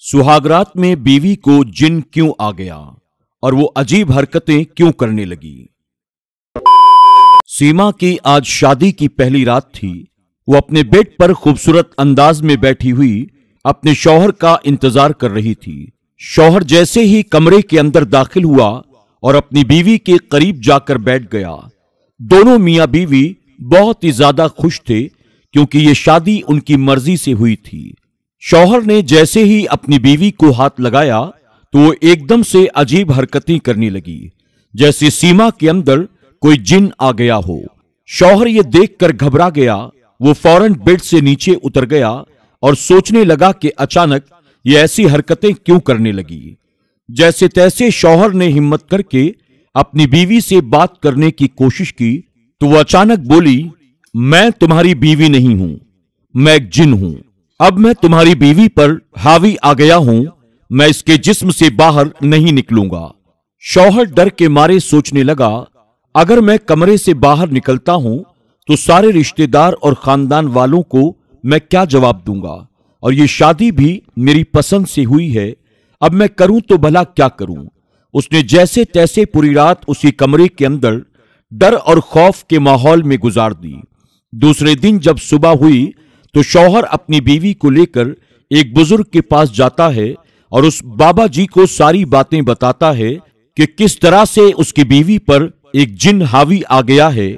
सुहागरात में बीवी को जिन क्यों आ गया और वो अजीब हरकतें क्यों करने लगी। सीमा की आज शादी की पहली रात थी। वो अपने बेड पर खूबसूरत अंदाज में बैठी हुई अपने शौहर का इंतजार कर रही थी। शौहर जैसे ही कमरे के अंदर दाखिल हुआ और अपनी बीवी के करीब जाकर बैठ गया। दोनों मियां बीवी बहुत ही ज्यादा खुश थे क्योंकि ये शादी उनकी मर्जी से हुई थी। शौहर ने जैसे ही अपनी बीवी को हाथ लगाया तो वो एकदम से अजीब हरकतें करने लगी, जैसे सीमा के अंदर कोई जिन आ गया हो। शौहर ये देखकर घबरा गया। वो फौरन बेड से नीचे उतर गया और सोचने लगा कि अचानक ये ऐसी हरकतें क्यों करने लगी। जैसे तैसे शौहर ने हिम्मत करके अपनी बीवी से बात करने की कोशिश की तो वो अचानक बोली, मैं तुम्हारी बीवी नहीं हूं, मैं एक जिन हूं। अब मैं तुम्हारी बीवी पर हावी आ गया हूं, मैं इसके जिस्म से बाहर नहीं निकलूंगा। शौहर डर के मारे सोचने लगा, अगर मैं कमरे से बाहर निकलता हूं तो सारे रिश्तेदार और खानदान वालों को मैं क्या जवाब दूंगा, और ये शादी भी मेरी पसंद से हुई है। अब मैं करूं तो भला क्या करूं। उसने जैसे तैसे पूरी रात उसी कमरे के अंदर डर और खौफ के माहौल में गुजार दी। दूसरे दिन जब सुबह हुई तो शौहर अपनी बीवी को लेकर एक बुजुर्ग के पास जाता है और उस बाबा जी को सारी बातें बताता है कि किस तरह से उसकी बीवी पर एक जिन हावी आ गया है।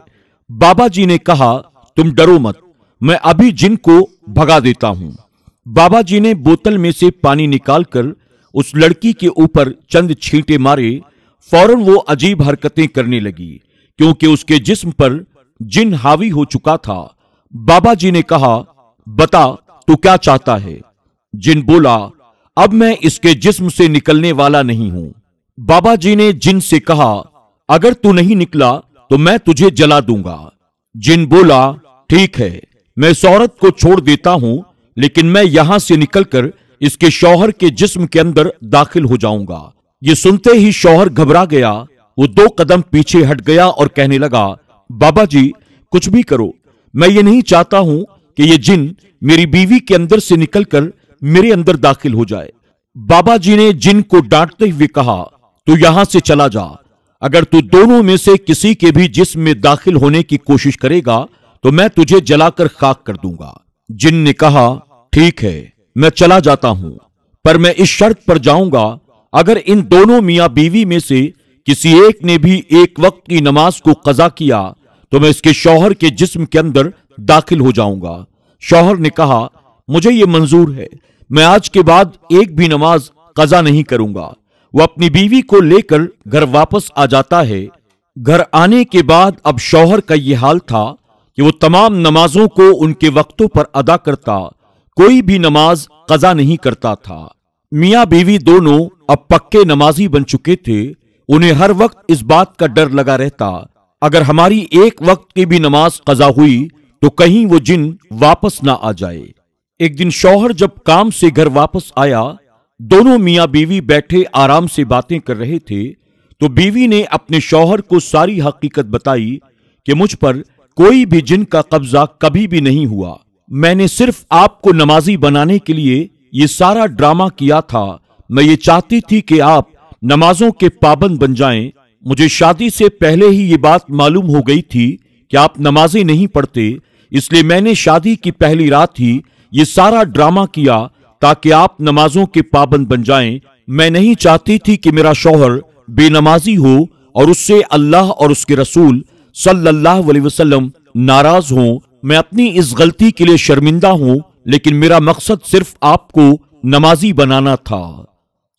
बाबा जी ने कहा, तुम डरो मत, मैं अभी जिन को भगा देता हूं। बाबा जी ने बोतल में से पानी निकालकर उस लड़की के ऊपर चंद छींटे मारे। फौरन वो अजीब हरकतें करने लगी क्योंकि उसके जिस्म पर जिन हावी हो चुका था। बाबा जी ने कहा, बता तू क्या चाहता है। जिन बोला, अब मैं इसके जिस्म से निकलने वाला नहीं हूं। बाबा जी ने जिन से कहा, अगर तू नहीं निकला तो मैं तुझे जला दूंगा। जिन बोला, ठीक है, मैं इस औरत को छोड़ देता हूं, लेकिन मैं यहां से निकलकर इसके शौहर के जिस्म के अंदर दाखिल हो जाऊंगा। ये सुनते ही शौहर घबरा गया। वो 2 कदम पीछे हट गया और कहने लगा, बाबा जी कुछ भी करो, मैं ये नहीं चाहता हूं कि ये जिन मेरी बीवी के अंदर से निकलकर मेरे अंदर दाखिल हो जाए। बाबा जी ने जिन को डांटते हुए कहा, तू यहां से चला जा। अगर तू दोनों में से किसी के भी जिस्म में दाखिल होने की कोशिश करेगा तो मैं तुझे जलाकर खाक कर दूंगा। जिन ने कहा, ठीक है, मैं चला जाता हूं, पर मैं इस शर्त पर जाऊंगा, अगर इन दोनों मियां बीवी में से किसी एक ने भी एक वक्त की नमाज को कज़ा किया तो मैं इसके शौहर के जिस्म के अंदर दाखिल हो जाऊंगा। शौहर ने कहा, मुझे यह मंजूर है, मैं आज के बाद एक भी नमाज कज़ा नहीं करूंगा। वो अपनी बीवी को लेकर घर वापस आ जाता है। घर आने के बाद अब शौहर का यह हाल था कि वो तमाम नमाजों को उनके वक्तों पर अदा करता, कोई भी नमाज कज़ा नहीं करता था। मियां बीवी दोनों अब पक्के नमाजी बन चुके थे। उन्हें हर वक्त इस बात का डर लगा रहता, अगर हमारी एक वक्त की भी नमाज कज़ा हुई तो कहीं वो जिन वापस ना आ जाए। एक दिन शौहर जब काम से घर वापस आया, दोनों मियां बीवी बैठे आराम से बातें कर रहे थे तो बीवी ने अपने शौहर को सारी हकीकत बताई कि मुझ पर कोई भी जिन का कब्जा कभी भी नहीं हुआ। मैंने सिर्फ आपको नमाजी बनाने के लिए ये सारा ड्रामा किया था। मैं ये चाहती थी कि आप नमाजों के पाबंद बन जाएं। मुझे शादी से पहले ही ये बात मालूम हो गई थी कि आप नमाजें नहीं पढ़ते, इसलिए मैंने शादी की पहली रात ही ये सारा ड्रामा किया ताकि आप नमाजों के पाबंद बन जाएं। मैं नहीं चाहती थी कि मेरा शौहर बेनमाजी हो और उससे अल्लाह और उसके रसूल सल्लल्लाहु अलैहि वसल्लम नाराज हों। मैं अपनी इस गलती के लिए शर्मिंदा हूं, लेकिन मेरा मकसद सिर्फ आपको नमाजी बनाना था।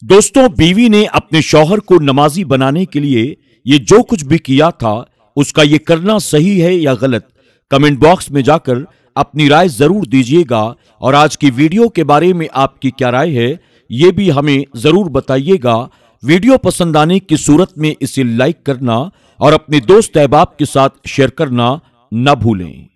दोस्तों, बीवी ने अपने शौहर को नमाजी बनाने के लिए ये जो कुछ भी किया था, उसका ये करना सही है या गलत, कमेंट बॉक्स में जाकर अपनी राय जरूर दीजिएगा। और आज की वीडियो के बारे में आपकी क्या राय है, ये भी हमें जरूर बताइएगा। वीडियो पसंद आने की सूरत में इसे लाइक करना और अपने दोस्त अहबाब के साथ शेयर करना न भूलें।